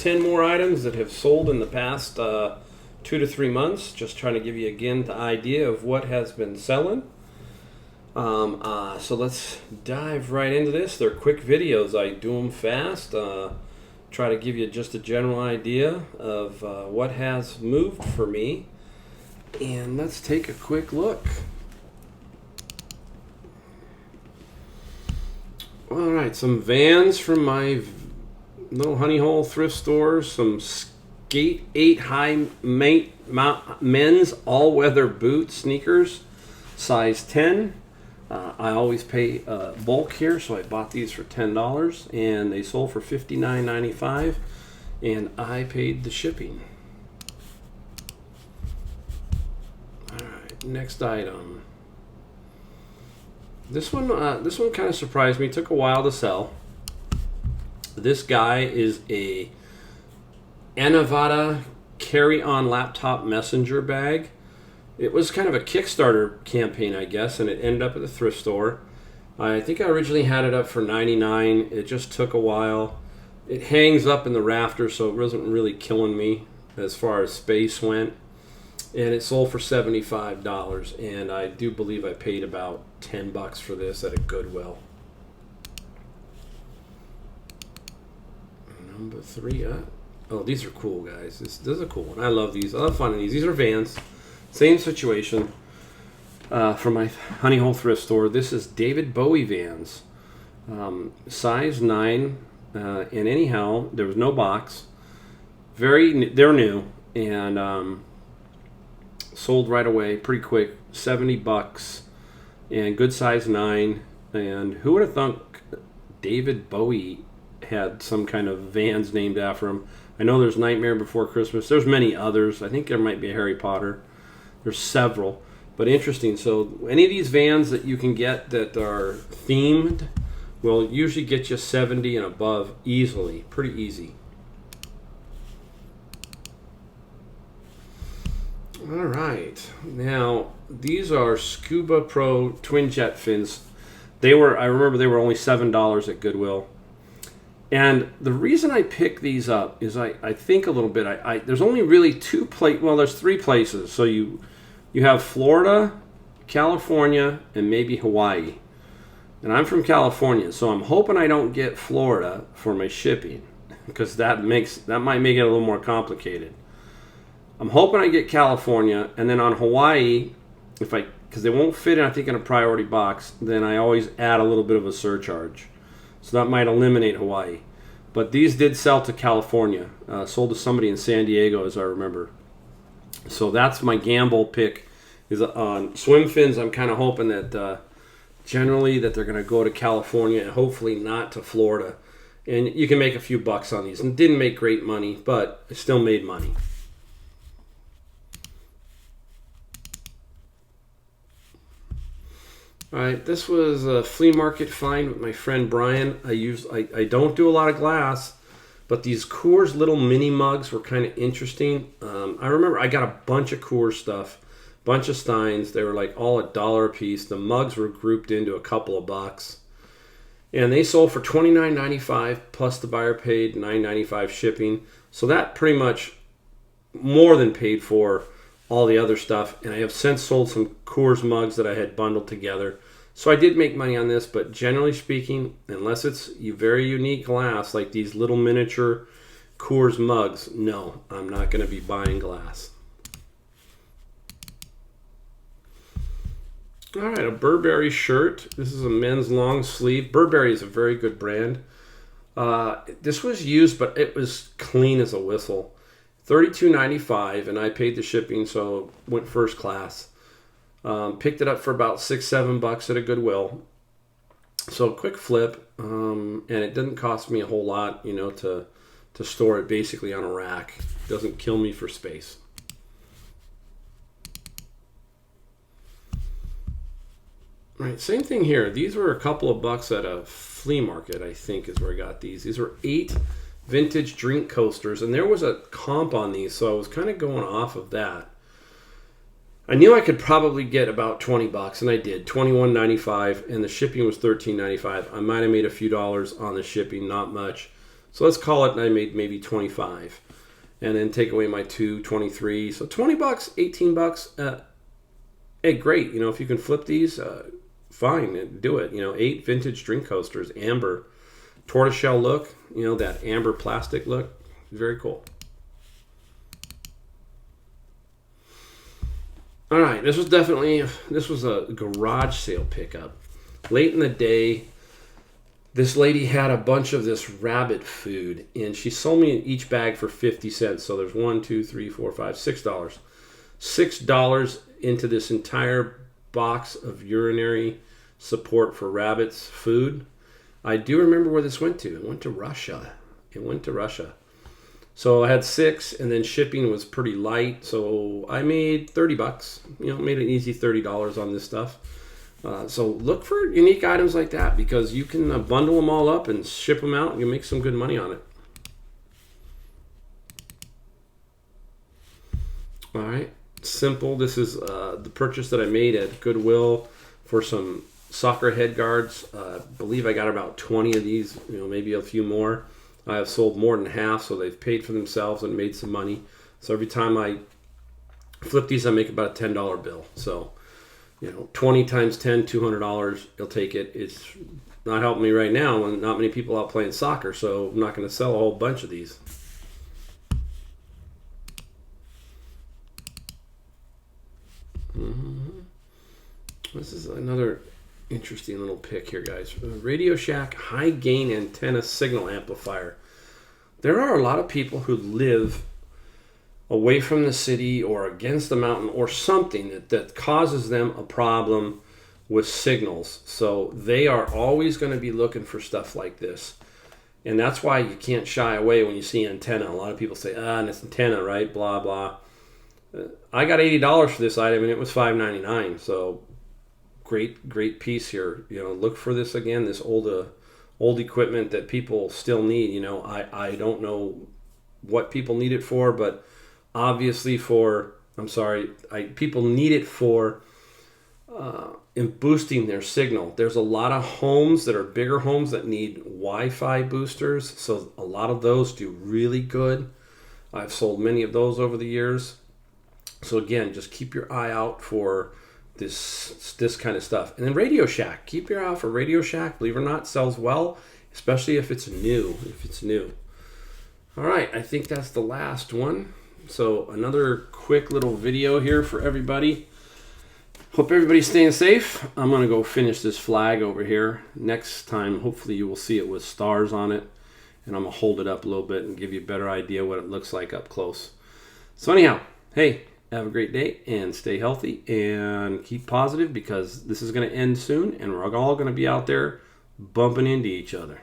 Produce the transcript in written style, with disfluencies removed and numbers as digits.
10 more items that have sold in the past 2 to 3 months. Just trying to give you again the idea of what has been selling. So let's dive right into this. They're quick videos. I do them fast. Try to give you just a general idea of what has moved for me. And let's take a quick look. All right, some Vans from my little honey hole thrift stores. Some Skate 8 high men's all-weather boot sneakers, size 10. I always pay bulk here, so I bought these for $10, and they sold for $59.95, and I paid the shipping. All right, next item. This one kind of surprised me. It took a while to sell. This guy is a Anavada carry-on laptop messenger bag. It was kind of a Kickstarter campaign, I guess, and it ended up at the thrift store. I think I originally had it up for $99. It just took a while. It hangs up in the rafters, so it wasn't really killing me as far as space went. And it sold for $75, and I do believe I paid about $10 for this at a Goodwill. Number 3. Oh, these are cool, guys. This is a cool one. I love these. I love finding these. These are Vans. Same situation from my honey hole thrift store. This is David Bowie Vans, size 9, and anyhow, there was no box. They're new, and sold right away, pretty quick, $70, and good size 9. And who would have thunk David Bowie had some kind of Vans named after him? I know there's Nightmare Before Christmas. There's many others. I think there might be a Harry Potter. There's several, but interesting. So any of these Vans that you can get that are themed will usually get you 70 and above easily, pretty easy. All right, now these are Scuba Pro twin jet fins. I remember they were only $7 at Goodwill. And the reason I picked these up is I think a little bit. There's only really there's 3 places. So you have Florida, California, and maybe Hawaii. And I'm from California, so I'm hoping I don't get Florida for my shipping, because that might make it a little more complicated. I'm hoping I get California, and then on Hawaii, because they won't fit in, I think, in a priority box, then I always add a little bit of a surcharge. So that might eliminate Hawaii. But these did sell to California. Sold to somebody in San Diego, as I remember. So that's my gamble pick. Is on swim fins. I'm kind of hoping that generally that they're going to go to California and hopefully not to Florida. And you can make a few bucks on these. And didn't make great money, but I still made money. All right, this was a flea market find with my friend Brian. I don't do a lot of glass, but these Coors little mini mugs were kind of interesting. I remember I got a bunch of Coors stuff, bunch of Steins. They were like all $1 a piece. The mugs were grouped into a couple of bucks, and they sold for $29.95 plus the buyer paid $9.95 shipping. So that pretty much more than paid for all the other stuff. And I have since sold some Coors mugs that I had bundled together. So I did make money on this, but generally speaking, unless it's very unique glass like these little miniature Coors mugs, no, I'm not going to be buying glass. All right, a Burberry shirt. This is a men's long sleeve. Burberry is a very good brand. This was used, but it was clean as a whistle. $32.95, and I paid the shipping, so went first class. Picked it up for about $6-7 at a Goodwill. So quick flip, and it didn't cost me a whole lot, to store it basically on a rack. It doesn't kill me for space. All right, same thing here. These were a couple of bucks at a flea market, I think is where I got these. These were 8 vintage drink coasters, and there was a comp on these, so I was kind of going off of that. I knew I could probably get about $20, and I did, $21.95, and the shipping was $13.95. I might have made a few dollars on the shipping, not much. So let's call it, and I made maybe 25. And then take away my 23. So 20 bucks, 18 bucks. Hey, great. You know, if you can flip these, fine, do it. You know, 8 vintage drink coasters, amber, tortoiseshell look. You know, that amber plastic look. Very cool. All right, this was a garage sale pickup. Late in the day, this lady had a bunch of this rabbit food, and she sold me each bag for 50 cents. So there's $1, $2, $3, $4, $5, $6. $6 into this entire box of urinary support for rabbits food. I do remember where this went to. It went to Russia. So I had 6, and then shipping was pretty light. So I made 30 bucks. You know, made an easy $30 on this stuff. So look for unique items like that, because you can bundle them all up and ship them out, and you make some good money on it. All right, simple. This is the purchase that I made at Goodwill for some soccer head guards. I believe I got about 20 of these, you know, maybe a few more. I have sold more than half, so they've paid for themselves and made some money. So every time I flip these, I make about a $10 bill. So, you know, 20 times 10, $200, you'll take it. It's not helping me right now when not many people out playing soccer, so I'm not going to sell a whole bunch of these. This is another interesting little pick here, guys. Radio Shack high gain antenna signal amplifier. There are a lot of people who live away from the city or against the mountain or something that causes them a problem with signals. So they are always going to be looking for stuff like this. And that's why you can't shy away when you see antenna. A lot of people say, and it's antenna, right? Blah, blah. I got $80 for this item, and it was $5.99. So great piece here. You know, look for this again, this old equipment that people still need. You know, I don't know what people need it for, but obviously people need it for in boosting their signal. There's a lot of homes that are bigger homes that need Wi-Fi boosters, so a lot of those do really good. I've sold many of those over the years. So again, just keep your eye out for this kind of stuff. And then Radio Shack, keep your eye out for Radio Shack. Believe it or not, sells well, especially if it's new. All right, I think that's the last one. So another quick little video here for everybody. Hope everybody's staying safe. I'm going to go finish this flag over here. Next time, hopefully you will see it with stars on it. And I'm going to hold it up a little bit and give you a better idea what it looks like up close. So anyhow, hey, have a great day and stay healthy and keep positive, because this is going to end soon and we're all going to be out there bumping into each other.